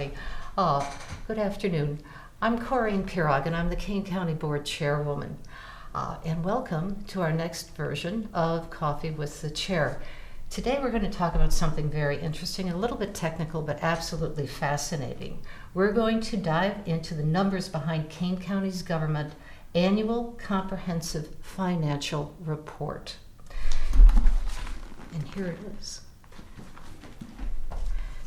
everybody. Good afternoon. I'm Corinne Pierog, and I'm the Kane County Board Chairwoman. And welcome to our next version of Coffee with the Chair. Today we're going to talk about something very interesting, a little bit technical, but absolutely fascinating. We're going to dive into the numbers behind Kane County's government annual comprehensive financial report. And here it is.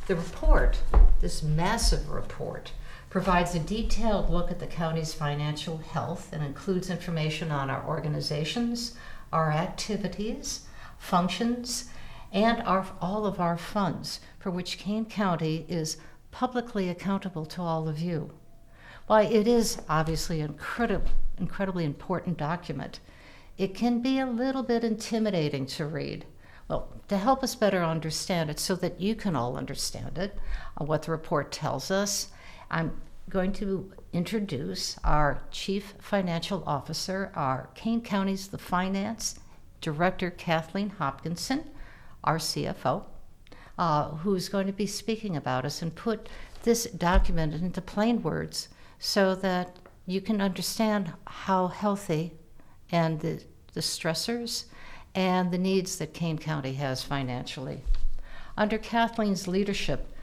The report, this massive report, provides a detailed look at the county's financial health and includes information on our organizations, our activities, functions, and all of our funds, for which Kane County is publicly accountable to all of you. While it is obviously an incredibly important document, it can be a little bit intimidating to read. Well, to help us better understand it so that you can all understand it, what the report tells us, I'm going to introduce our Chief Financial Officer, our Kane County's the Finance Director, Kathleen Hopkinson, our CFO, who's going to be speaking about us and put this document into plain words so that you can understand how healthy and the stressors and the needs that Kane County has financially. Under Kathleen's leadership,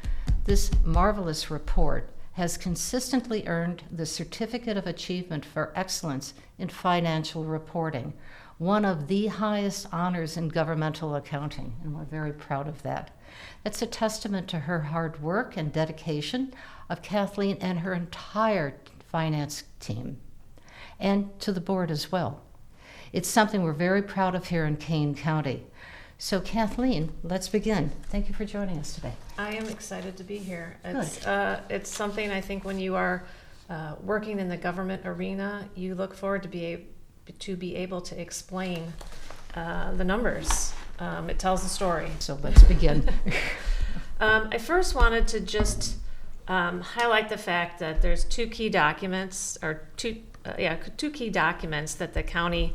this marvelous report has consistently earned the Certificate of Achievement for Excellence in Financial Reporting, one of the highest honors in governmental accounting, and we're very proud of that. That's a testament to her hard work and dedication of Kathleen and her entire finance team, and to the board as well. It's something we're very proud of here in Kane County. So Kathleen, let's begin. Thank you for joining us today. I am excited to be here. It's something I think when you are working in the government arena, you look forward to be able to explain the numbers. It tells the story. So let's begin. I first wanted to just highlight the fact that there's two key documents that the county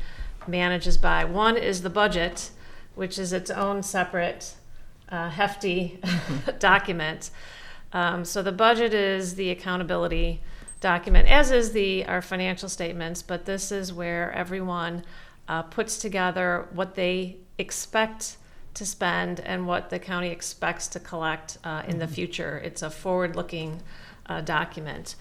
manages by. One is the budget, which is its own separate hefty document. So the budget is the accountability document, as is our financial statements, but this is where everyone puts together what they expect to spend and what the county expects to collect in the future. It's a forward-looking document.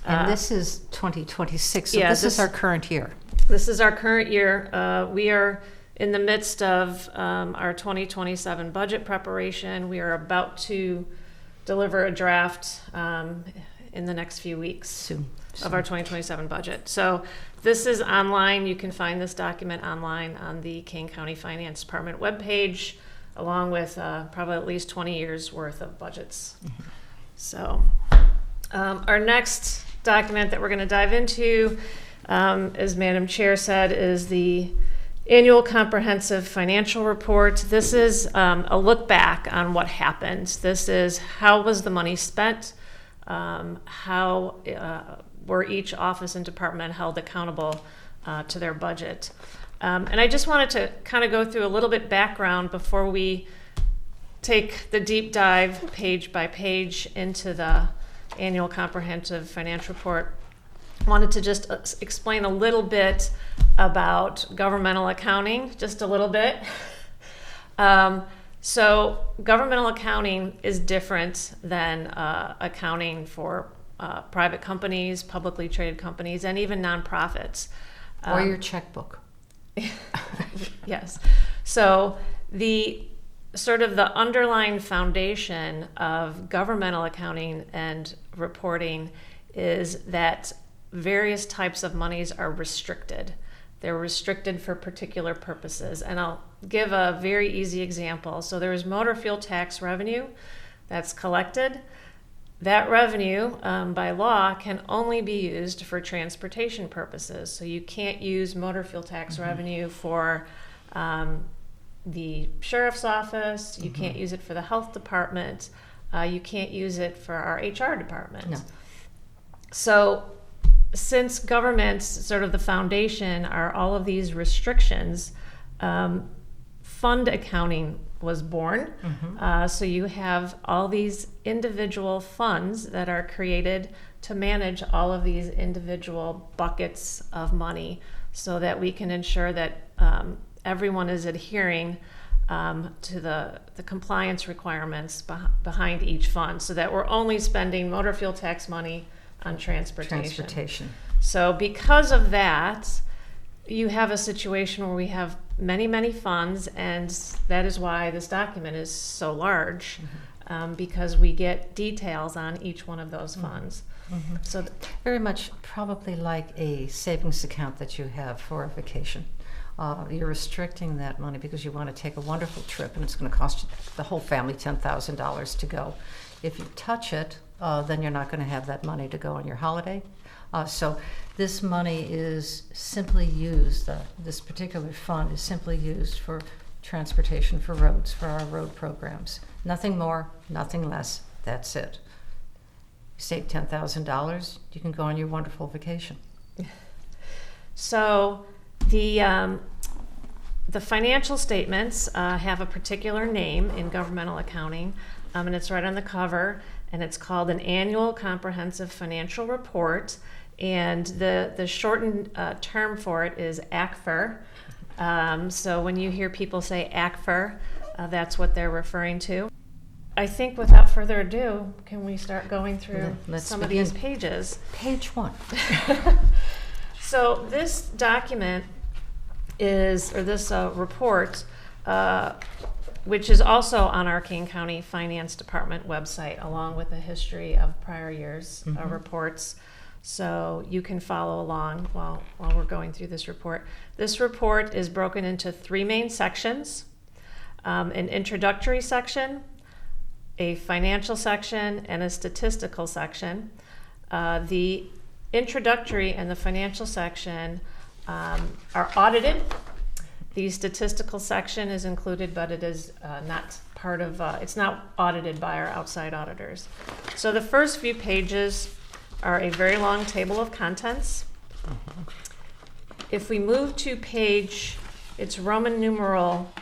And this is 2026, so yeah, this is our current year. This is our current year. We are in the midst of our 2027 budget preparation. We are about to deliver a draft in the next few weeks Soon. Of our 2027 budget. So this is online. You can find this document online on the Kane County Finance Department webpage, along with probably at least 20 years worth of budgets. Mm-hmm. So our next document that we're going to dive into, as Madam Chair said, is the Annual Comprehensive Financial Report. This is a look back on what happened. This is how was the money spent, how were each office and department held accountable to their budget. And I just wanted to kind of go through a little bit background before we take the deep dive page by page into the Annual Comprehensive Financial Report. I wanted to just explain a little bit about governmental accounting, just a little bit. So governmental accounting is different than accounting for private companies, publicly traded companies, and even nonprofits. Or your checkbook. Yes. So the sort of the underlying foundation of governmental accounting and reporting is that various types of monies are restricted. They're restricted for particular purposes. And I'll give a very easy example. So there is motor fuel tax revenue that's collected. That revenue, by law, can only be used for transportation purposes. So you can't use motor fuel tax revenue for the sheriff's office. You can't use it for the health department. You can't use it for our HR department. No. So since government's sort of the foundation are all of these restrictions, fund accounting was born. So you have all these individual funds that are created to manage all of these individual buckets of money so that we can ensure that everyone is adhering to the compliance requirements behind each fund, so that we're only spending motor fuel tax money on transportation. So because of that, you have a situation where we have many, many funds, and that is why this document is so large, because we get details on each one of those funds. So very much probably like a savings account that you have for a vacation. You're restricting that money because you want to take a wonderful trip, and it's going to cost you, the whole family, $10,000 to go. If you touch it, then you're not going to have that money to go on your holiday. So this money is simply used, this particular fund is simply used for transportation, for roads, for our road programs. Nothing more, nothing less, that's it. You save $10,000, you can go on your wonderful vacation. So the financial statements have a particular name in governmental accounting, and it's right on the cover, and it's called an Annual Comprehensive Financial Report, and the shortened term for it is ACFR. So when you hear people say ACFR, that's what they're referring to. I think without further ado, can we start going through some of these pages? Page 1. So this document this report, which is also on our King County Finance Department website, along with a history of prior years' reports. So you can follow along while we're going through this report. This report is broken into 3 main sections: an introductory section, a financial section, and a statistical section. The introductory and the financial section are audited. The statistical section is included, but it is not part of, it's not audited by our outside auditors. So the first few pages are a very long table of contents. If we move to page, it's Roman numeral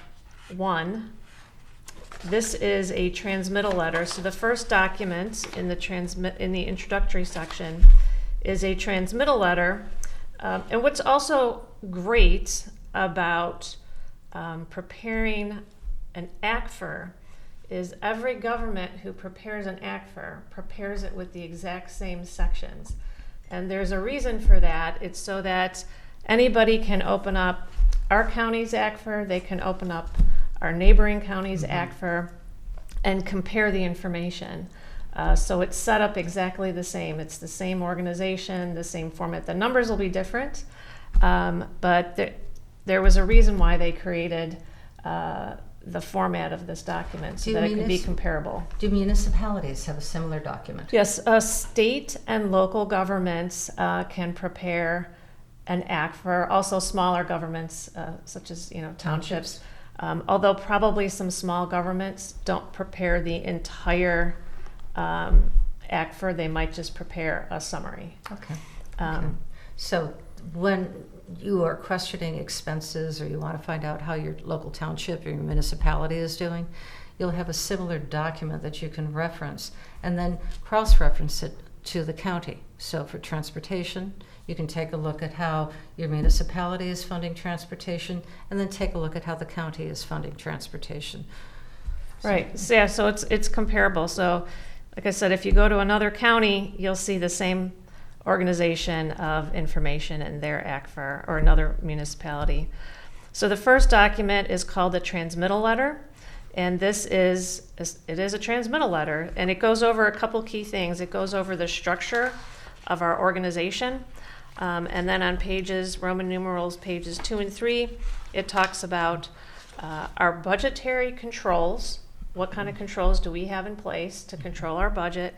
1. This is a transmittal letter. So the first document in the introductory section is a transmittal letter. And what's also great about preparing an ACFR is every government who prepares an ACFR prepares it with the exact same sections. And there's a reason for that. It's so that anybody can open up our county's ACFR, they can open up our neighboring county's ACFR, and compare the information. So it's set up exactly the same. It's the same organization, the same format. The numbers will be different, but there was a reason why they created the format of this document, so that it could be comparable. Do municipalities have a similar document? Yes, state and local governments can prepare an ACFR. Also, smaller governments, such as townships. Although probably some small governments don't prepare the entire ACFR, they might just prepare a summary. Okay. So when you are questioning expenses, or you want to find out how your local township or your municipality is doing, you'll have a similar document that you can reference, and then cross-reference it to the county. So for transportation, you can take a look at how your municipality is funding transportation, and then take a look at how the county is funding transportation. Right. So, yeah, so it's comparable. So, like I said, if you go to another county, you'll see the same organization of information in their ACFR, or another municipality. So the first document is called the transmittal letter, and it is a transmittal letter, and it goes over a couple key things. It goes over the structure of our organization, and then on Roman numerals pages 2 and 3, it talks about our budgetary controls. What kind of controls do we have in place to control our budget?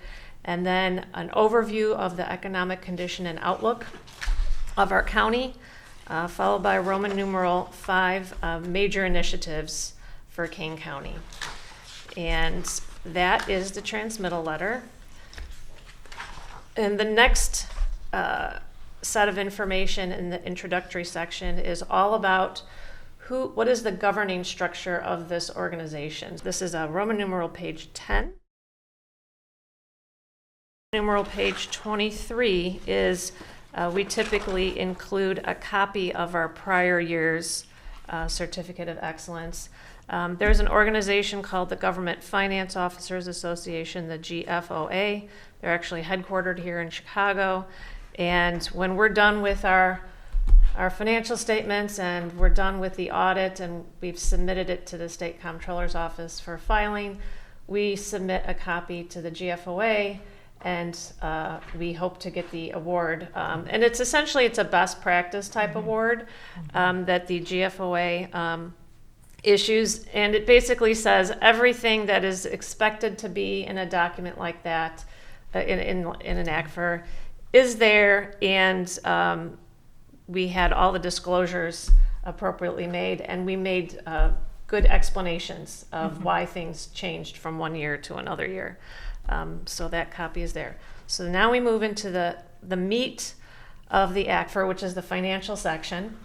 And then an overview of the economic condition and outlook of our county, followed by Roman numeral 5, major initiatives for King County. And that is the transmittal letter. And the next set of information in the introductory section is all about what is the governing structure of this organization. This is a Roman numeral page 10. Numeral page 23 is we typically include a copy of our prior year's Certificate of Excellence. There's an organization called the Government Finance Officers Association, the GFOA. They're actually headquartered here in Chicago. And when we're done with our financial statements and we're done with the audit and we've submitted it to the State Comptroller's Office for filing, we submit a copy to the GFOA, and we hope to get the award. And it's a best practice type award that the GFOA issues, and it basically says everything that is expected to be in a document like that, in an ACFR, is there, and we had all the disclosures appropriately made, and we made good explanations of why things changed from one year to another year. So that copy is there. So now we move into the meat of the ACFR, which is the financial section.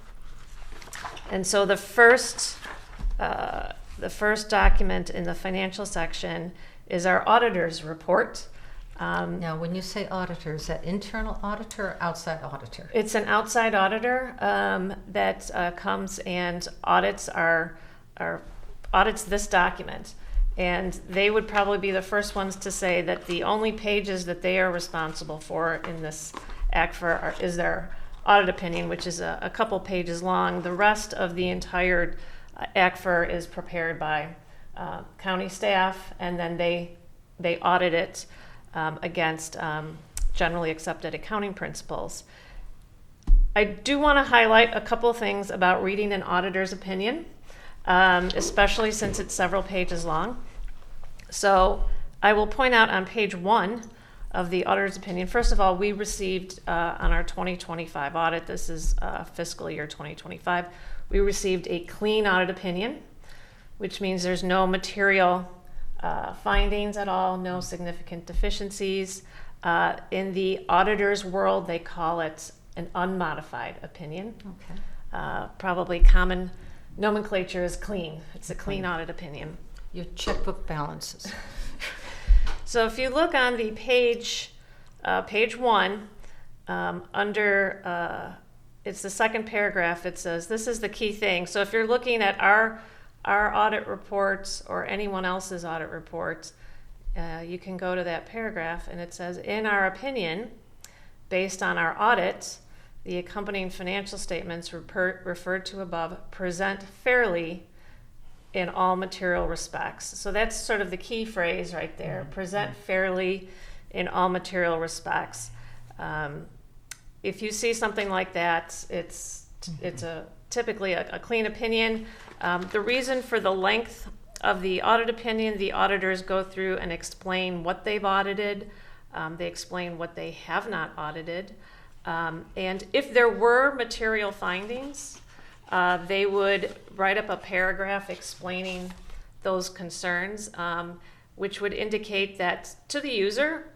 And so the first document in the financial section is our auditor's report. Now, when you say auditor, is that internal auditor or outside auditor? It's an outside auditor that comes and audits audits this document. And they would probably be the first ones to say that the only pages that they are responsible for in this ACFR is their audit opinion, which is a couple pages long. The rest of the entire ACFR is prepared by county staff, and then they audit it against generally accepted accounting principles. I do want to highlight a couple things about reading an auditor's opinion, especially since it's several pages long. So I will point out on page 1 of the auditor's opinion, first of all, we received on our 2025 audit, this is fiscal year 2025, we received a clean audit opinion, which means there's no material findings at all, no significant deficiencies. In the auditor's world, they call it an unmodified opinion. Okay. Probably common nomenclature is clean. It's a clean audit opinion. Your checkbook balances. So if you look on the page 1, under, it's the second paragraph, it says, this is the key thing. So if you're looking at our audit reports or anyone else's audit reports, you can go to that paragraph, and it says, in our opinion, based on our audit, the accompanying financial statements referred to above present fairly in all material respects. So that's sort of the key phrase right there, present fairly in all material respects. If you see something like that, it's typically a clean opinion. The reason for the length of the audit opinion, the auditors go through and explain what they've audited. They explain what they have not audited. And if there were material findings, they would write up a paragraph explaining those concerns, which would indicate that to the user,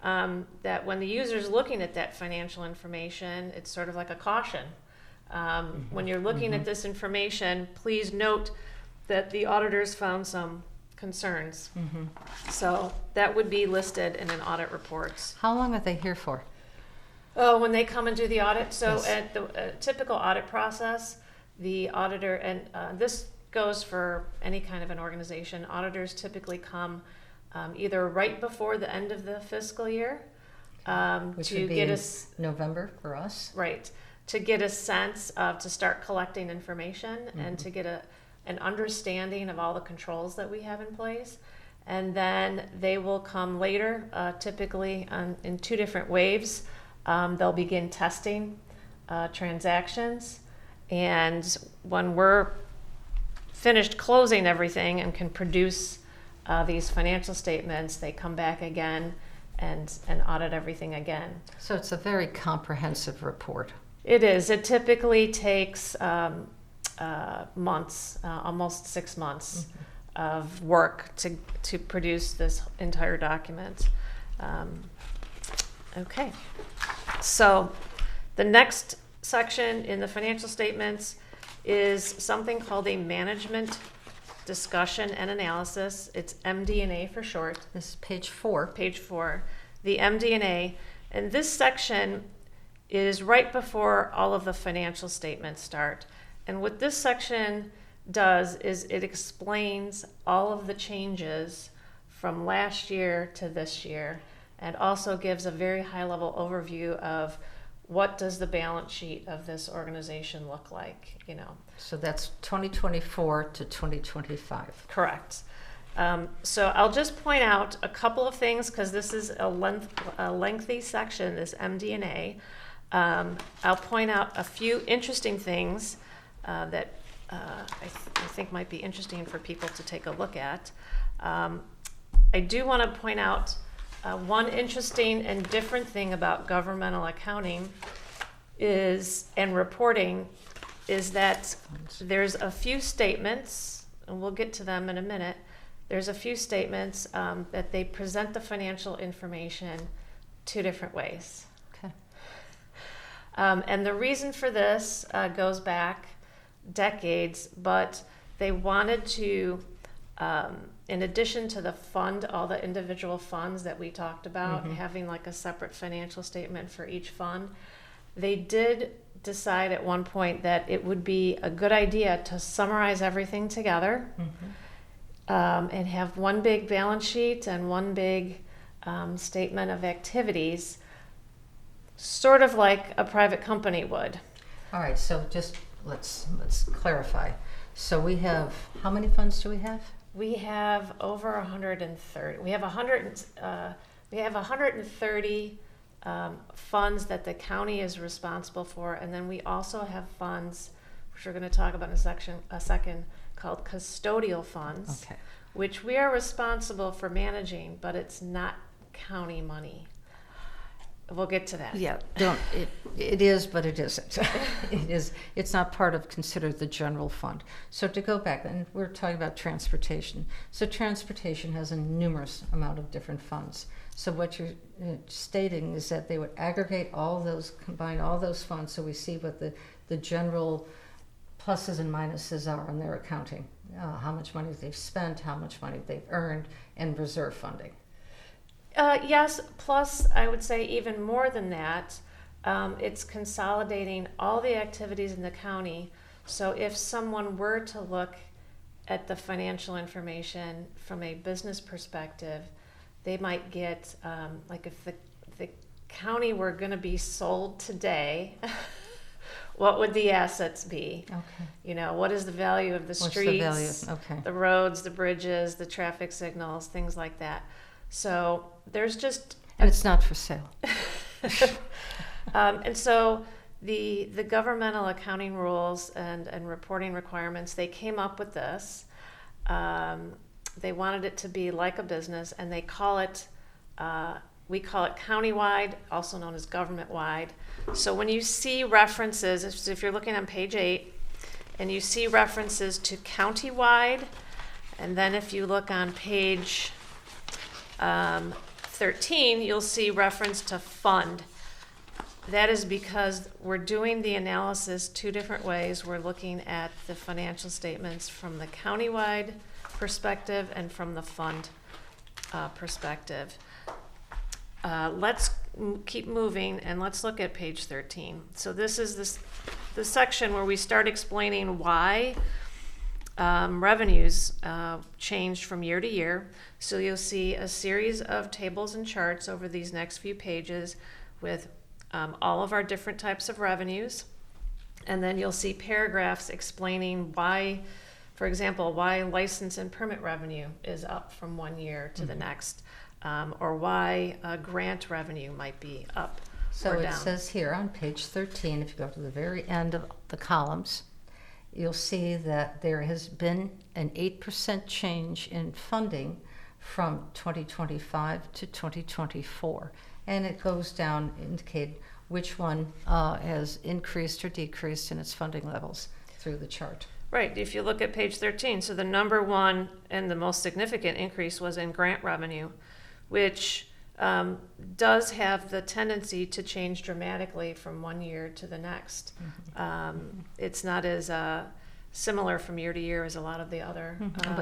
that when the user is looking at that financial information, it's sort of like a caution. When you're looking at this information, please note that the auditors found some concerns. So that would be listed in an audit report. How long are they here for? When they come and do the audit, so Yes. at the typical audit process, the auditor, and this goes for any kind of an organization, auditors typically come either right before the end of the fiscal year Which to would be get in us November for us. right, to get a sense of, to start collecting information and to get an understanding of all the controls that we have in place. And then they will come later, typically in 2 different waves. They'll begin testing transactions, and when we're finished closing everything and can produce these financial statements, they come back again and audit everything again. So it's a very comprehensive report. It is. It typically takes months, almost 6 months of work to produce this entire document. Okay. So the next section in the financial statements is something called a management discussion and analysis. It's MD&A for short. This is page 4. Page 4, the MD&A. And this section is right before all of the financial statements start. And what this section does is it explains all of the changes from last year to this year, and also gives a very high-level overview of what does the balance sheet of this organization look like, you know. So that's 2024 to 2025. Correct. So I'll just point out a couple of things, because this is a lengthy section, this MD&A. I'll point out a few interesting things that I think might be interesting for people to take a look at. I do want to point out one interesting and different thing about governmental accounting and reporting is that there's a few statements, and we'll get to them in a minute. There's a few statements that they present the financial information 2 different ways. Okay. And the reason for this goes back decades, but they wanted to, in addition to the fund, all the individual funds that we talked about, having like a separate financial statement for each fund, they did decide at one point that it would be a good idea to summarize everything together and have one big balance sheet and one big statement of activities, sort of like a private company would. All right, so just let's clarify. So we have, how many funds do we have? We have over 130. We have 130 funds that the county is responsible for, and then we also have funds, which we're going to talk about in a second, called custodial funds, Okay. which we are responsible for managing, but it's not county money. We'll get to that. Yeah, it is, but it isn't. It's not part of considered the general fund. So to go back, and we're talking about transportation. So transportation has a numerous amount of different funds. So what you're stating is that they would aggregate all those, combine all those funds, so we see what the general pluses and minuses are on their accounting. How much money they've spent, how much money they've earned, and reserve funding. Yes, plus I would say even more than that, it's consolidating all the activities in the county. So if someone were to look at the financial information from a business perspective, they might get, like if the county were going to be sold today, what would the assets be? Okay. You know, what is the value of the streets, What's the value? Okay. the roads, the bridges, the traffic signals, things like that. So there's just... And it's not for sale. And so the governmental accounting rules and reporting requirements, they came up with this. They wanted it to be like a business, and they call it, we call it countywide, also known as government-wide. So when you see references, if you're looking on page 8, and you see references to countywide, and then if you look on page 13, you'll see reference to fund. That is because we're doing the analysis 2 different ways. We're looking at the financial statements from the countywide perspective and from the fund perspective. Let's keep moving and let's look at page 13. So this is the section where we start explaining why revenues changed from year to year. So you'll see a series of tables and charts over these next few pages with all of our different types of revenues. And then you'll see paragraphs explaining why, for example, why license and permit revenue is up from one year to the next, or why grant revenue might be up So or it down. says here on page 13, if you go to the very end of the columns, you'll see that there has been an 8% change in funding from 2025 to 2024. And it goes down, indicate which one has increased or decreased in its funding levels through the chart. Right, if you look at page 13, so the number one and the most significant increase was in grant revenue, which does have the tendency to change dramatically from one year to the next. It's not as similar from year to year as a lot of the other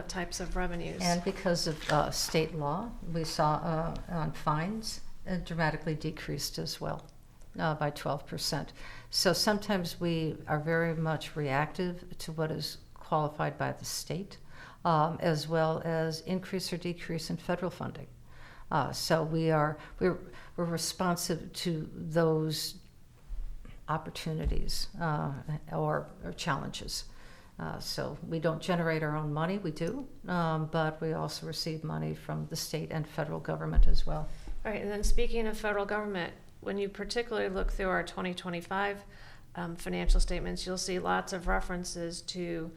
types of revenues. And because of state law, we saw on fines dramatically decreased as well by 12%. So sometimes we are very much reactive to what is qualified by the state, as well as increase or decrease in federal funding. So we're responsive to those opportunities or challenges. So we don't generate our own money, we do, but we also receive money from the state and federal government as well. All right, and then speaking of federal government, when you particularly look through our 2025 financial statements, you'll see lots of references to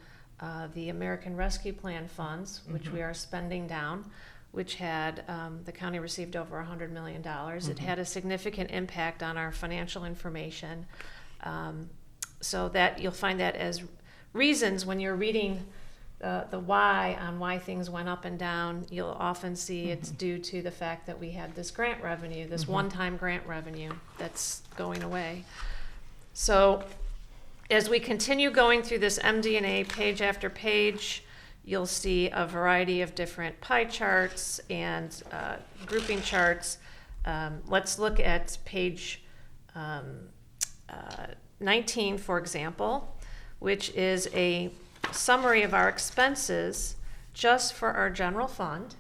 the American Rescue Plan funds, which we are spending down, which had, the county received over $100 million. It had a significant impact on our financial information. So that you'll find that as reasons when you're reading the why on why things went up and down, you'll often see it's due to the fact that we had this grant revenue, this one-time grant revenue that's going away. So as we continue going through this MD&A page after page, you'll see a variety of different pie charts and grouping charts. Let's look at page 19, for example, which is a summary of our expenses just for our general fund.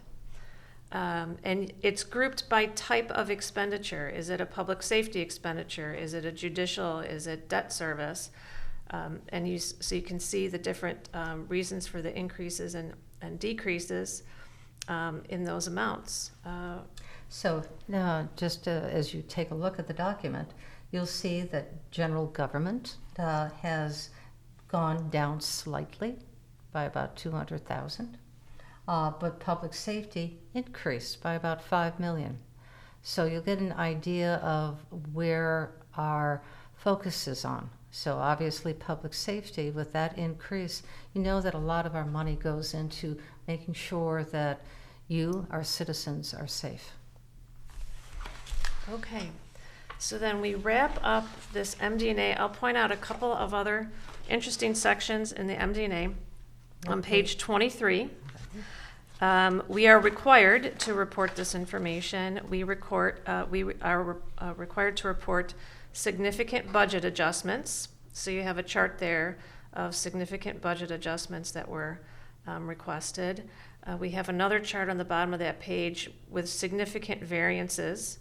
And it's grouped by type of expenditure. Is it a public safety expenditure? Is it a judicial? Is it debt service? And so you can see the different reasons for the increases and decreases in those amounts. So now, just as you take a look at the document, you'll see that general government has gone down slightly by about 200,000, but public safety increased by about 5 million. So you'll get an idea of where our focus is on. So obviously public safety, with that increase, you know that a lot of our money goes into making sure that you, our citizens, are safe. Okay, so then we wrap up this MD&A. I'll point out a couple of other interesting sections in the MD&A. On page 23, we are required to report this information. We are required to report significant budget adjustments. So you have a chart there of significant budget adjustments that were requested. We have another chart on the bottom of that page with significant variances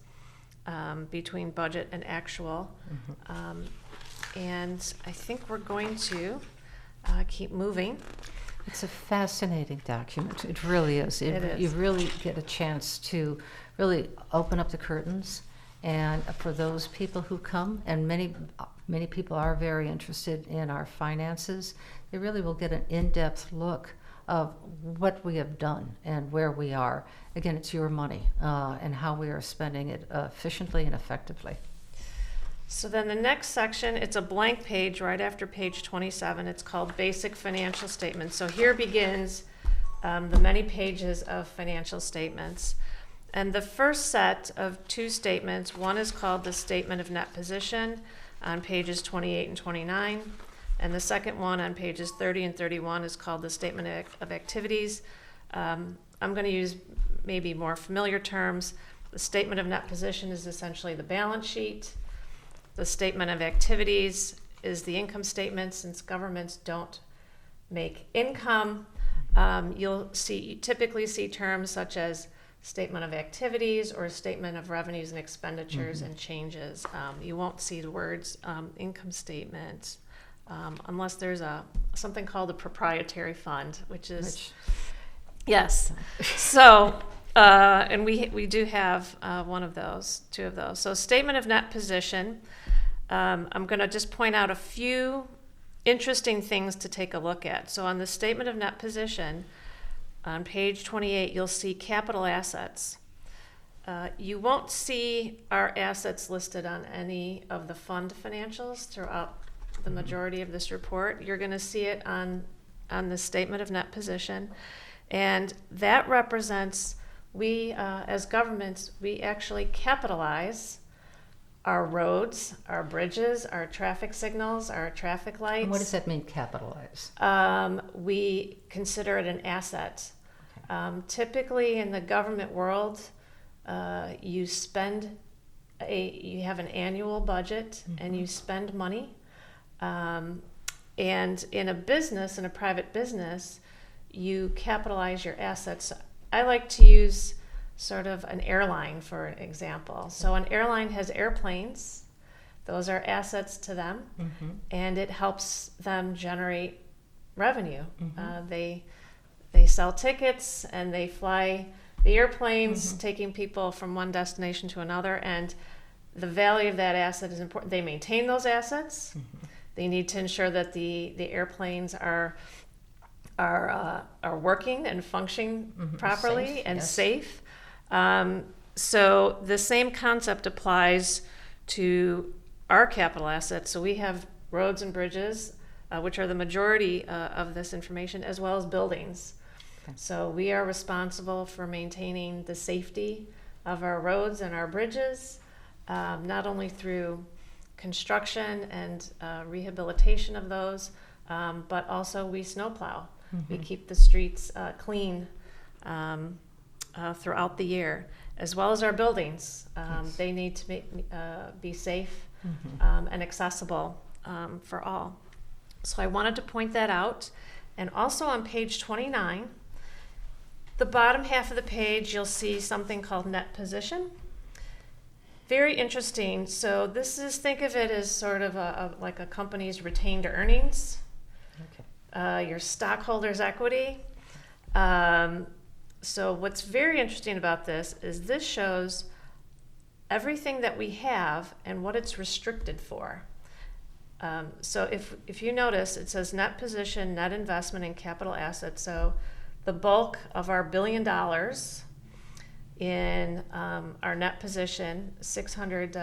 between budget and actual. And I think we're going to keep moving. It's a fascinating document. It really is. It is. You really get a chance to really open up the curtains. And for those people who come, and many people are very interested in our finances, they really will get an in-depth look of what we have done and where we are. Again, it's your money and how we are spending it efficiently and effectively. So then the next section, it's a blank page right after page 27. It's called Basic Financial Statements. So here begins the many pages of financial statements. And the first set of two statements, one is called the Statement of Net Position on pages 28 and 29. And the second one on pages 30 and 31 is called the Statement of Activities. I'm going to use maybe more familiar terms. The Statement of Net Position is essentially the balance sheet. The Statement of Activities is the income statement. Since governments don't make income, you'll typically see terms such as Statement of Activities or Statement of Revenues and Expenditures and Changes. You won't see the words income statement unless there's something called a proprietary fund, which is yes. So and we do have one of those, two of those. So Statement of Net Position. I'm going to just point out a few interesting things to take a look at. So on the Statement of Net Position, on page 28, you'll see capital assets. You won't see our assets listed on any of the fund financials throughout the majority of this report. You're going to see it on the Statement of Net Position. And that represents we, as governments, we actually capitalize our roads, our bridges, our traffic signals, our traffic lights. And what does that mean, capitalize? We consider it an asset. Typically in the government world, you have an annual budget and you spend money. And in a business, in a private business, you capitalize your assets. I like to use sort of an airline, for example. So an airline has airplanes. Those are assets to them, and it helps them generate revenue. They sell tickets and they fly the airplanes, taking people from one destination to another, and the value of that asset is important. They maintain those assets. They need to ensure that the airplanes are working and functioning properly and safe. So the same concept applies to our capital assets. So we have roads and bridges, which are the majority of this information, as well as buildings. Okay. So we are responsible for maintaining the safety of our roads and our bridges, not only through construction and rehabilitation of those, but also we snowplow. We keep the streets clean throughout the year, as well as our buildings. They need to be safe and accessible for all. So I wanted to point that out. And also on page 29, the bottom half of the page, you'll see something called net position. Very interesting. So this is, think of it as sort of like a company's retained earnings, your stockholders' equity. So what's very interesting about this is this shows everything that we have and what it's restricted for. So if you notice, it says net position, net investment, and capital assets. So the bulk of our $1 billion in our net position, 600,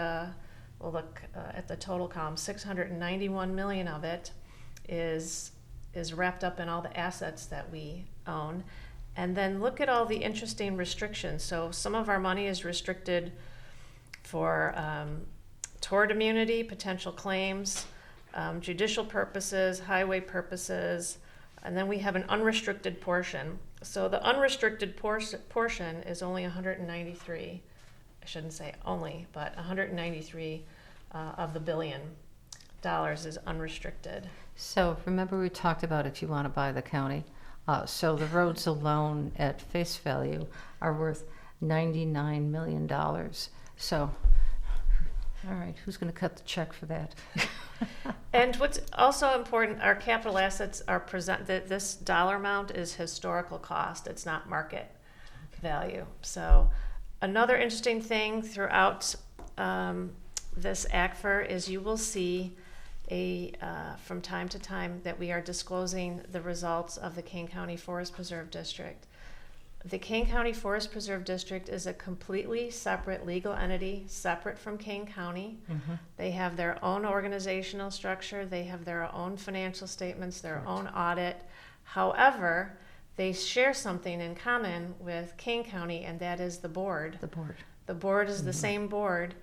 we'll look at the total column, 691 million of it is wrapped up in all the assets that we own. And then look at all the interesting restrictions. So some of our money is restricted for tort immunity, potential claims, judicial purposes, highway purposes, and then we have an unrestricted portion. So the unrestricted portion is only 193, I shouldn't say only, but 193 of the $1 billion is unrestricted. So remember we talked about if you want to buy the county. So the roads alone at face value are worth $99 million. So, all right, who's going to cut the check for that? And what's also important, our capital assets are this dollar amount is historical cost. It's not market value. So another interesting thing throughout this ACFR is you will see from time to time that we are disclosing the results of the Kane County Forest Preserve District. The Kane County Forest Preserve District is a completely separate legal entity, separate from Kane County. They have their own organizational structure. They have their own financial statements, their own audit. However, they share something in common with Kane County, and that is the board. The board is the same board.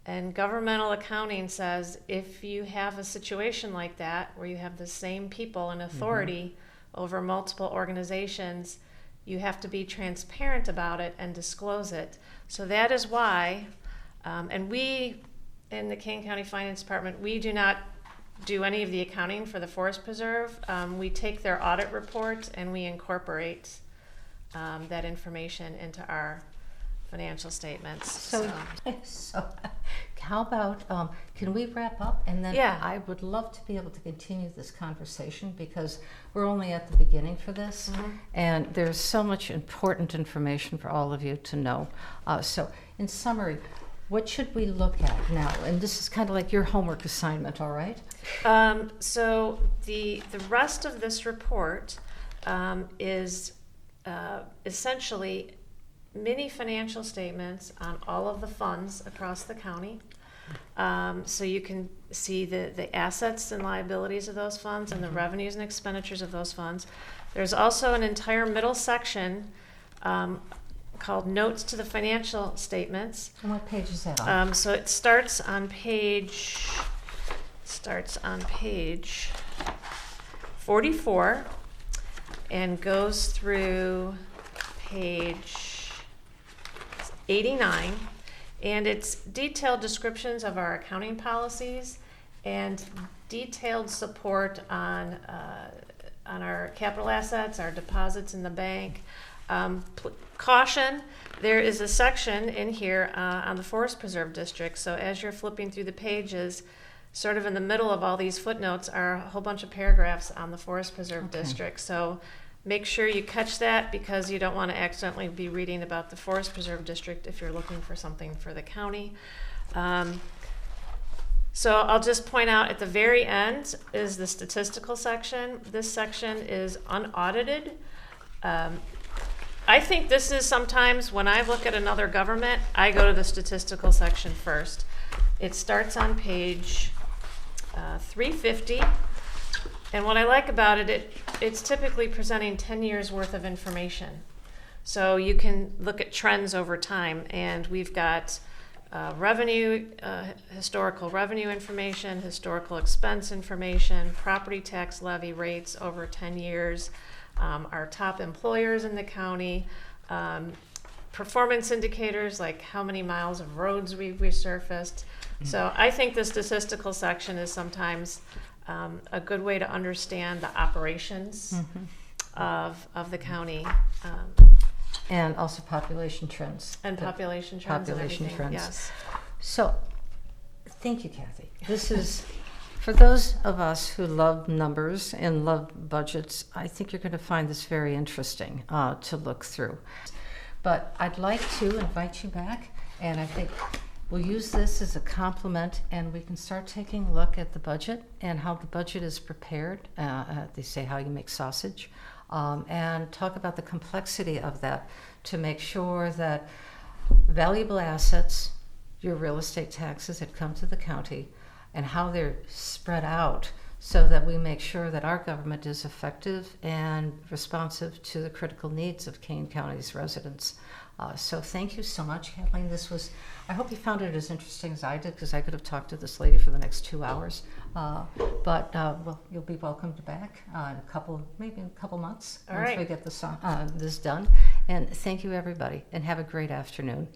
And governmental accounting says if you have a situation like that, where you have the same people in authority over multiple organizations, you have to be transparent about it and disclose it. So that is why, and we in the Kane County Finance Department, we do not do any of the accounting for the Forest Preserve. We take their audit report and we incorporate that information into our financial statements. So how about, can we wrap up? And then I would love to be able to continue this conversation because we're only at the beginning for this. And there's so much important information for all of you to know. So in summary, what should we look at now? And this is kind of like your homework assignment, all right? So the rest of this report is essentially mini financial statements on all of the funds across the county. So you can see the assets and liabilities of those funds and the revenues and expenditures of those funds. There's also an entire middle section called Notes to the Financial Statements. And what page is that on? So it starts on page 44 and goes through page 89, and it's detailed descriptions of our accounting policies and detailed support on our capital assets, our deposits in the bank. Caution, there is a section in here on the Forest Preserve District, so as you're flipping through the pages, sort of in the middle of all these footnotes are a whole bunch of paragraphs on the Forest Preserve District. So make sure you catch that, because you don't want to accidentally be reading about the Forest Preserve District if you're looking for something for the county. So I'll just point out at the very end is the statistical section. This section is unaudited. I think this is sometimes when I look at another government, I go to the statistical section first. It starts on page 350. And what I like about it, it's typically presenting 10 years worth of information. So you can look at trends over time, and we've got revenue, historical revenue information, historical expense information, property tax levy rates over 10 years, our top employers in the county, performance indicators like how many miles of roads we've resurfaced. So I think the statistical section is sometimes a good way to understand the operations of the county. And also population trends. And population trends. Population and trends. Yes. So, thank you, Kathy. This is, for those of us who love numbers and love budgets, I think you're going to find this very interesting to look through. But I'd like to invite you back, and I think we'll use this as a complement, and we can start taking a look at the budget and how the budget is prepared. They say how you make sausage. And talk about the complexity of that to make sure that valuable assets, your real estate taxes that come to the county, and how they're spread out so that we make sure that our government is effective and responsive to the critical needs of Kane County's residents. So thank you so much, Kathleen. I hope you found it as interesting as I did, because I could have talked to this lady for the next 2 hours. But you'll be welcomed back maybe in a couple months once we get this done. And thank you, everybody, and have a great afternoon.